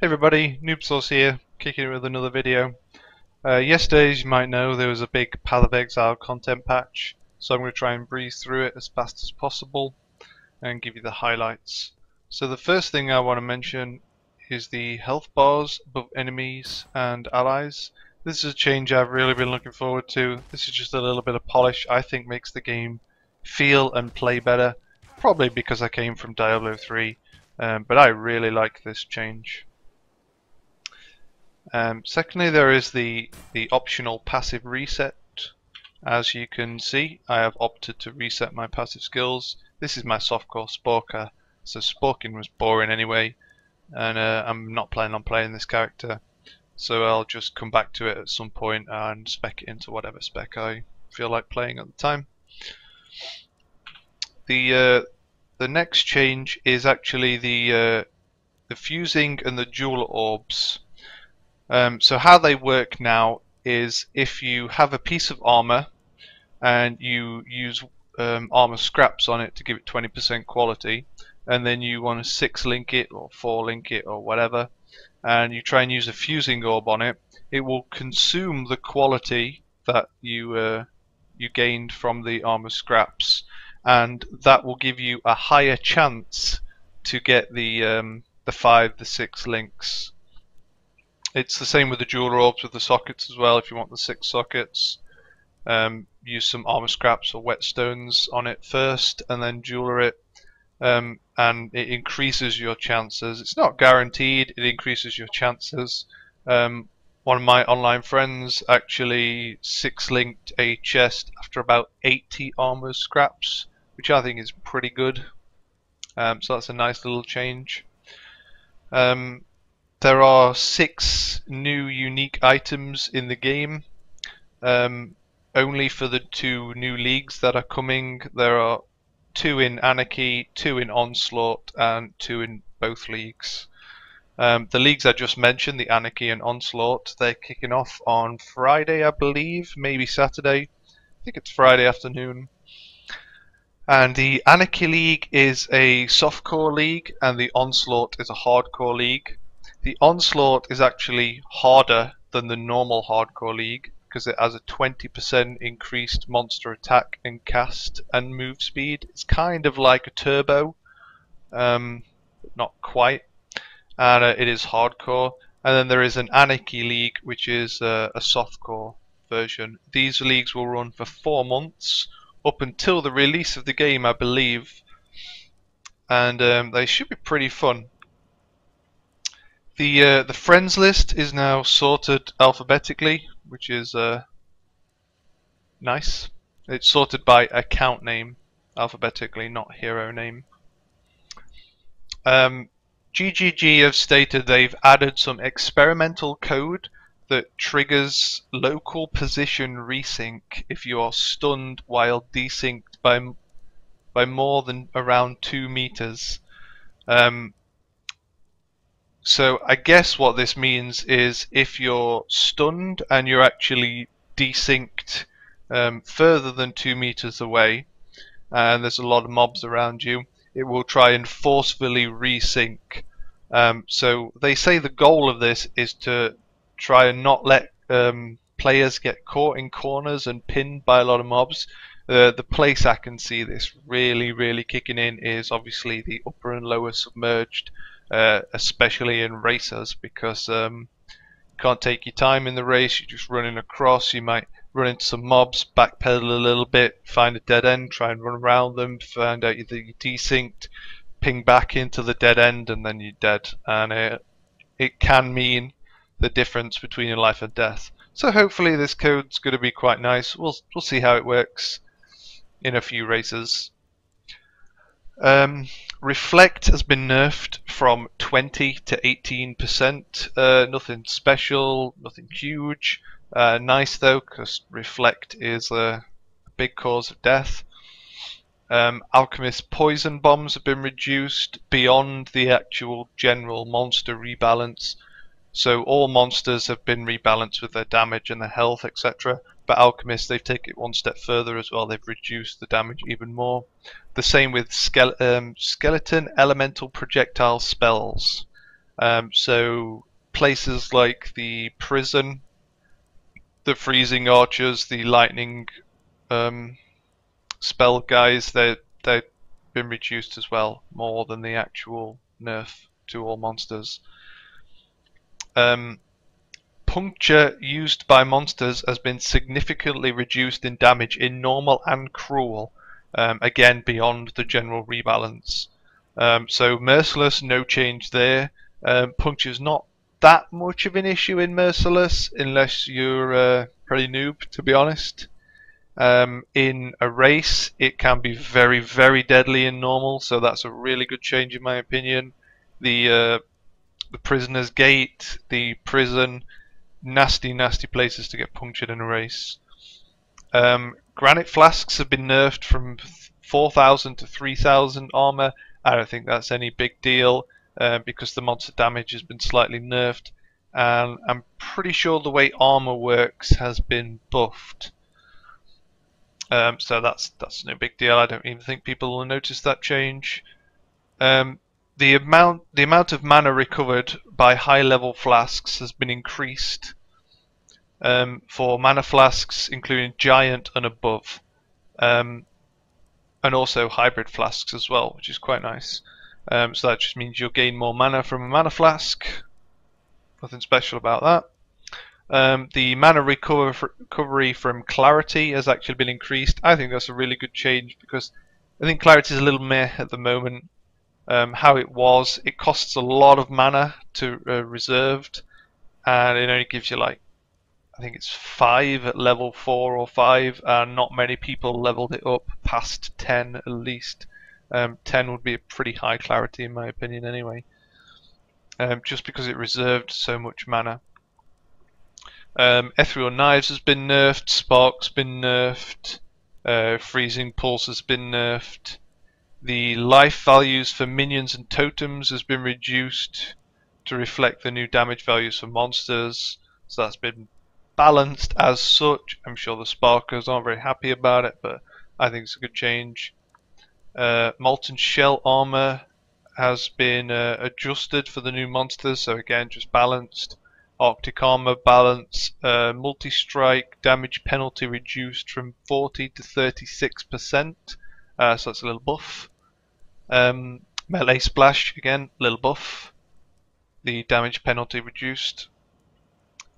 Hey everybody, Noobsauce here, kicking it with another video. Yesterday, as you might know, there was a big Path of Exile content patch, so I'm going to try and breeze through it as fast as possible and give you the highlights. So the first thing I want to mention is the health bars above enemies and allies. This is a change I've really been looking forward to. This is just a little bit of polish I think makes the game feel and play better, probably because I came from Diablo 3, but I really like this change. Secondly, there is the optional passive reset. As you can see, I have opted to reset my passive skills. This is my softcore Sporker, so Sporking was boring anyway, and I'm not planning on playing this character, so I'll just come back to it at some point and spec it into whatever spec I feel like playing at the time. The next change is actually the fusing and the jeweler orbs. So how they work now is if you have a piece of armor and you use armor scraps on it to give it 20% quality, and then you want to 6-link it or 4-link it or whatever, and you try and use a fusing orb on it, it will consume the quality that you gained from the armor scraps, and that will give you a higher chance to get the 5, the 6 links. It's the same with the jeweler orbs with the sockets as well. If you want the 6 sockets, use some armor scraps or whetstones on it first and then jeweler it, and it increases your chances. It's not guaranteed, it increases your chances. One of my online friends actually 6-linked a chest after about 80 armor scraps, which I think is pretty good. So that's a nice little change. There are 6 new unique items in the game, only for the 2 new leagues that are coming. There are 2 in Anarchy, 2 in Onslaught, and 2 in both leagues. The leagues I just mentioned, the Anarchy and Onslaught, they're kicking off on Friday, I believe, maybe Saturday. I think it's Friday afternoon. And the Anarchy League is a softcore league, and the Onslaught is a hardcore league. The Onslaught is actually harder than the normal hardcore league because it has a 20% increased monster attack and cast and move speed. It's kind of like a turbo, but not quite. And it is hardcore. And then there is an Anarchy League, which is a softcore version. These leagues will run for 4 months up until the release of the game, I believe, and they should be pretty fun. The friends list is now sorted alphabetically, which is nice. It's sorted by account name alphabetically, not hero name. GGG have stated they've added some experimental code that triggers local position resync if you are stunned while desynced by more than around 2 meters. So I guess what this means is if you're stunned and you're actually desynced further than 2 meters away and there's a lot of mobs around you, it will try and forcefully resync. So they say the goal of this is to try and not let players get caught in corners and pinned by a lot of mobs. The place I can see this really kicking in is obviously the upper and lower submerged, especially in racers, because you can't take your time in the race. You're just running across. You might run into some mobs, backpedal a little bit, find a dead end, try and run around them, find out that you're desynced, ping back into the dead end, and then you're dead. And it can mean the difference between your life and death. So hopefully this code's going to be quite nice. We'll see how it works in a few races. Reflect has been nerfed from 20 to 18%. Nothing special, nothing huge. Nice though, because Reflect is a big cause of death. Alchemist poison bombs have been reduced beyond the actual general monster rebalance. So all monsters have been rebalanced with their damage and their health, etc. But Alchemists, they've taken it one step further as well. They've reduced the damage even more. The same with skeleton elemental projectile spells. So places like the prison, the freezing archers, the lightning spell guys, they've been reduced as well, more than the actual nerf to all monsters. Puncture used by monsters has been significantly reduced in damage in normal and cruel, again beyond the general rebalance. So Merciless, no change there. Puncture's not that much of an issue in Merciless unless you're pretty noob, to be honest. In a race, it can be very, very deadly in normal, so that's a really good change in my opinion. The prisoner's gate, the prison, nasty, nasty places to get punctured in a race. Granite flasks have been nerfed from 4,000 to 3,000 armor. I don't think that's any big deal because the monster damage has been slightly nerfed, and I'm pretty sure the way armor works has been buffed. So that's no big deal. I don't even think people will notice that change. The amount of mana recovered by high level flasks has been increased for mana flasks, including giant and above, and also hybrid flasks as well, which is quite nice. So that just means you'll gain more mana from a mana flask. Nothing special about that. The mana recovery from Clarity has actually been increased. I think that's a really good change because I think Clarity is a little meh at the moment. How it was, it costs a lot of mana to reserved, and it only gives you like, I think it's 5 at level 4 or 5, and not many people leveled it up past 10 at least. 10 would be a pretty high Clarity in my opinion anyway, just because it reserved so much mana. Ethereal Knives has been nerfed, Spark's been nerfed, Freezing Pulse has been nerfed. The life values for minions and totems has been reduced to reflect the new damage values for monsters, so that's been balanced as such. I'm sure the Sparkers aren't very happy about it, but I think it's a good change. Molten Shell armor has been adjusted for the new monsters, so again just balanced. Arctic armor balance, multi-strike damage penalty reduced from 40 to 36%, so that's a little buff. Melee splash, again, little buff. The damage penalty reduced.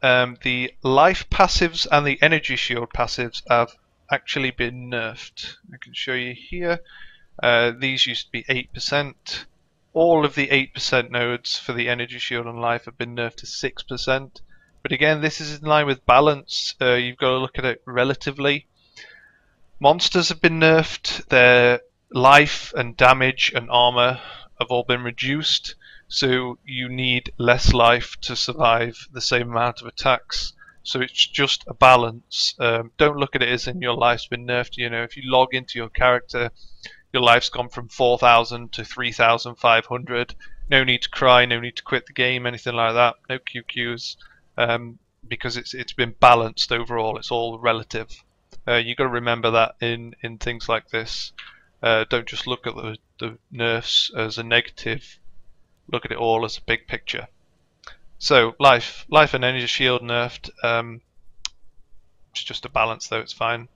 The life passives and the energy shield passives have actually been nerfed. I can show you here. These used to be 8%. All of the 8% nodes for the energy shield and life have been nerfed to 6%. But again, this is in line with balance. You've got to look at it relatively. Monsters have been nerfed. Their life and damage and armor have all been reduced. So you need less life to survive the same amount of attacks. So it's just a balance. Don't look at it as in your life's been nerfed. You know, if you log into your character, your life's gone from 4,000 to 3,500. No need to cry, no need to quit the game, anything like that. No QQs, because it's been balanced overall. It's all relative. You've got to remember that in things like this. Don't just look at the nerfs as a negative. Look at it all as a big picture. So life and energy shield nerfed. It's just a balance though. It's fine.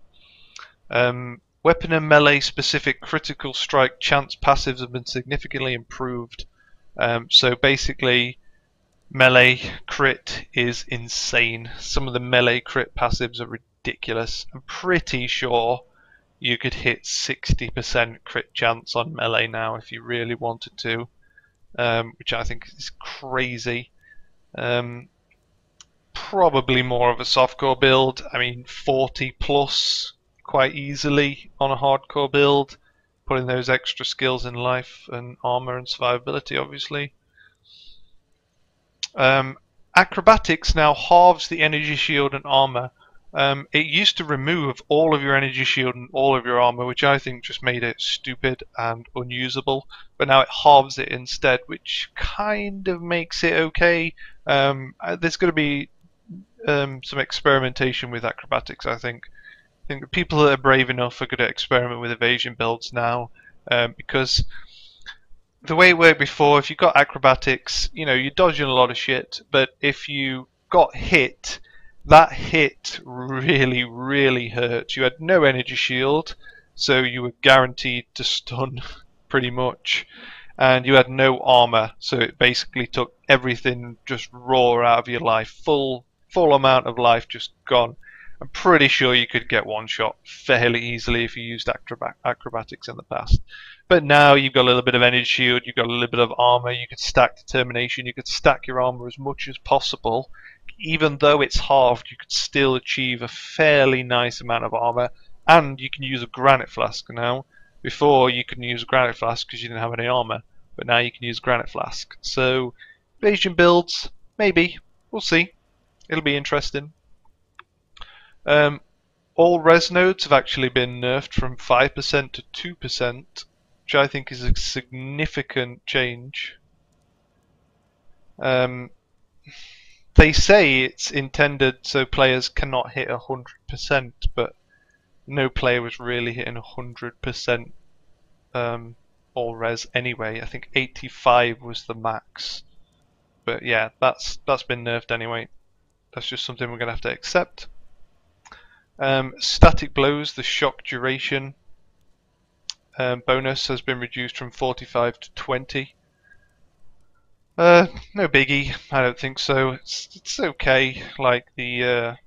Weapon and melee specific critical strike chance passives have been significantly improved. So basically, melee crit is insane. Some of the melee crit passives are ridiculous. I'm pretty sure you could hit 60% crit chance on melee now if you really wanted to, which I think is crazy. Probably more of a softcore build. I mean, 40 plus quite easily on a hardcore build, putting those extra skills in life and armor and survivability obviously. Acrobatics now halves the energy shield and armor. It used to remove all of your energy shield and all of your armor, which I think just made it stupid and unusable, but now it halves it instead, which kind of makes it okay. There's going to be some experimentation with acrobatics, I think. I think the people that are brave enough are going to experiment with evasion builds now, because the way it worked before, if you got acrobatics, you know, you're dodging a lot of shit, but if you got hit, that hit really, really hurt. You had no energy shield, so you were guaranteed to stun pretty much. And you had no armor, so it basically took everything just raw out of your life. Full amount of life just gone. I'm pretty sure you could get one shot fairly easily if you used acrobatics in the past. But now you've got a little bit of energy shield, you've got a little bit of armor, you could stack determination, you could stack your armor as much as possible. Even though it's halved, you could still achieve a fairly nice amount of armor, and you can use a granite flask now. Before you couldn't use a granite flask because you didn't have any armor, but now you can use granite flask. So evasion builds, maybe, we'll see. It'll be interesting. All res nodes have actually been nerfed from 5% to 2%, which I think is a significant change. They say it's intended so players cannot hit 100%, but no player was really hitting 100% all res anyway. I think 85 was the max. But yeah, that's been nerfed anyway. That's just something we're going to have to accept. Static blows, the shock duration bonus has been reduced from 45 to 20. No biggie, I don't think so. It's okay. Like the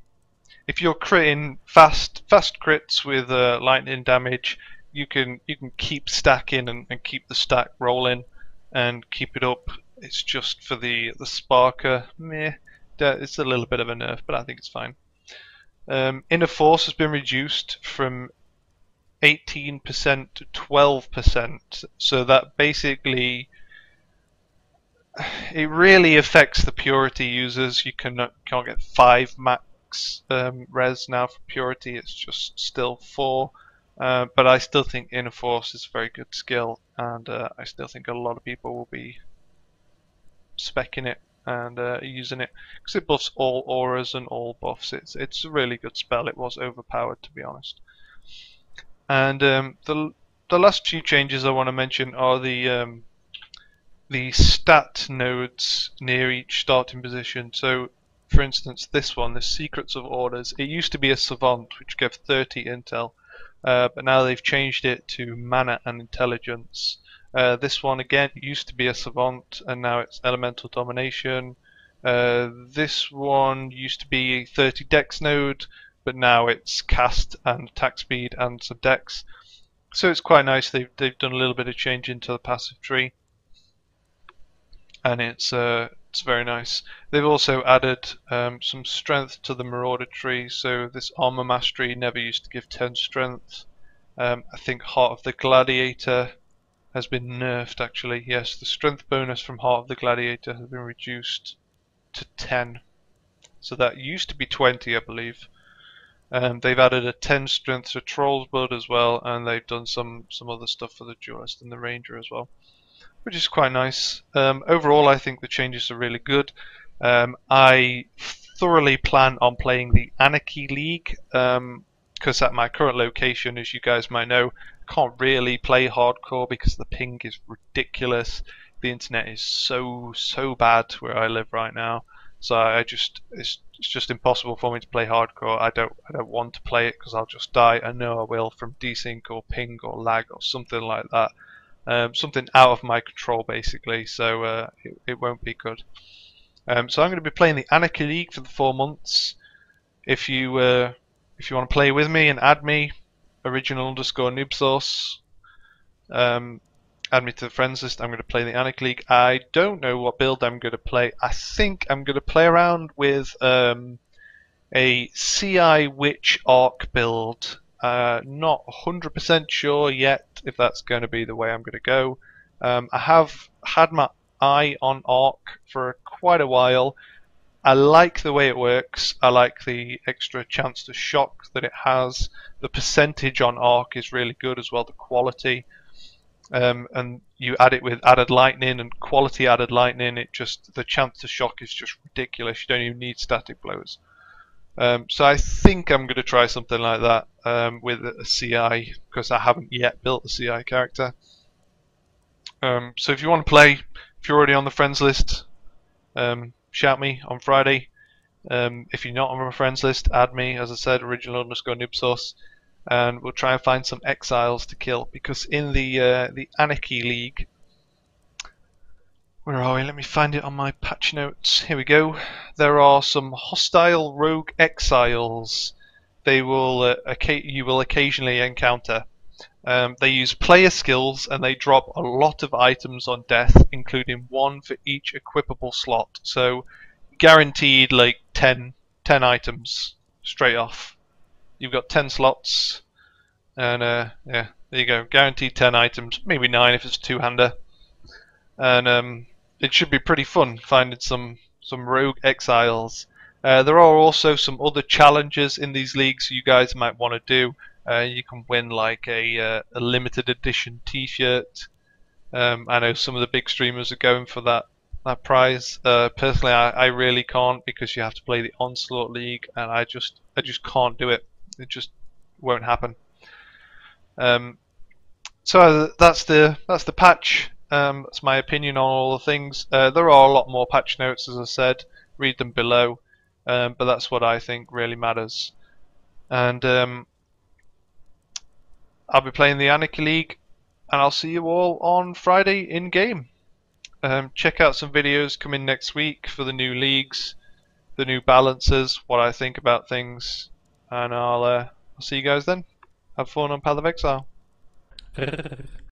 if you're critting fast crits with lightning damage, you can keep stacking and keep the stack rolling and keep it up. It's just for the sparker, meh. It's a little bit of a nerf, but I think it's fine. Inner force has been reduced from 18% to 12%, so that basically it really affects the purity users. You can't get 5 max res now for purity, it's just still 4. But I still think Inner Force is a very good skill, and I still think a lot of people will be speccing it and using it because it buffs all auras and all buffs. It's a really good spell. It was overpowered, to be honest. And the last few changes I want to mention are the stat nodes near each starting position. So, for instance, this one, the Secrets of Orders, it used to be a Savant, which gave 30 intel, but now they've changed it to Mana and Intelligence. This one, again, used to be a Savant, and now it's Elemental Domination. This one used to be a 30 Dex node, but now it's Cast and Attack Speed and some Dex. So it's quite nice. They've done a little bit of change into the passive tree, and it's very nice. They've also added some strength to the Marauder tree. So this Armor Mastery never used to give 10 strength. I think Heart of the Gladiator has been nerfed actually. Yes, the strength bonus from Heart of the Gladiator has been reduced to 10. So that used to be 20, I believe. They've added a 10 strength to Troll's Blood as well, and they've done some other stuff for the Duelist and the Ranger as well, which is quite nice. Overall, I think the changes are really good. I thoroughly plan on playing the Anarchy League, because at my current location, as you guys might know, I can't really play hardcore because the ping is ridiculous. The internet is so bad where I live right now, so it's just impossible for me to play hardcore. I don't want to play it because I'll just die. I know I will from desync or ping or lag or something like that. Something out of my control basically, so it won't be good. So I'm going to be playing the Anarchy League for the 4 months. If you want to play with me and add me, original_noobsource, add me to the friends list. I'm going to play the Anarchy League. I don't know what build I'm going to play. I think I'm going to play around with a CI Witch Arc build. Not 100% sure yet if that's going to be the way I'm going to go. I have had my eye on Arc for quite a while. I like the way it works. I like the extra chance to shock that it has. The percentage on Arc is really good as well, the quality. And you add it with added lightning and quality added lightning, the chance to shock is just ridiculous. You don't even need static blows. So I think I'm going to try something like that with a CI, because I haven't yet built a CI character. So if you want to play, if you're already on the friends list, shout me on Friday. If you're not on my friends list, add me, as I said, original_noobsource, and we'll try and find some exiles to kill. Because in the Anarchy League, where are we? Let me find it on my patch notes. Here we go. There are some hostile rogue exiles. They will you will occasionally encounter. They use player skills and they drop a lot of items on death, including one for each equipable slot. So guaranteed like 10 items straight off. You've got 10 slots, and yeah, there you go. Guaranteed 10 items, maybe 9 if it's a two-hander. And it should be pretty fun finding some rogue exiles. There are also some other challenges in these leagues you guys might want to do. You can win like a limited edition T-shirt. I know some of the big streamers are going for that prize. Personally, I really can't, because you have to play the Onslaught League, and I just can't do it. It just won't happen. So that's the patch. That's my opinion on all the things. There are a lot more patch notes, as I said. Read them below. But that's what I think really matters. And I'll be playing the Anarchy League, and I'll see you all on Friday in game. Check out some videos coming next week for the new leagues, the new balances, what I think about things, and I'll see you guys then. Have fun on Path of Exile.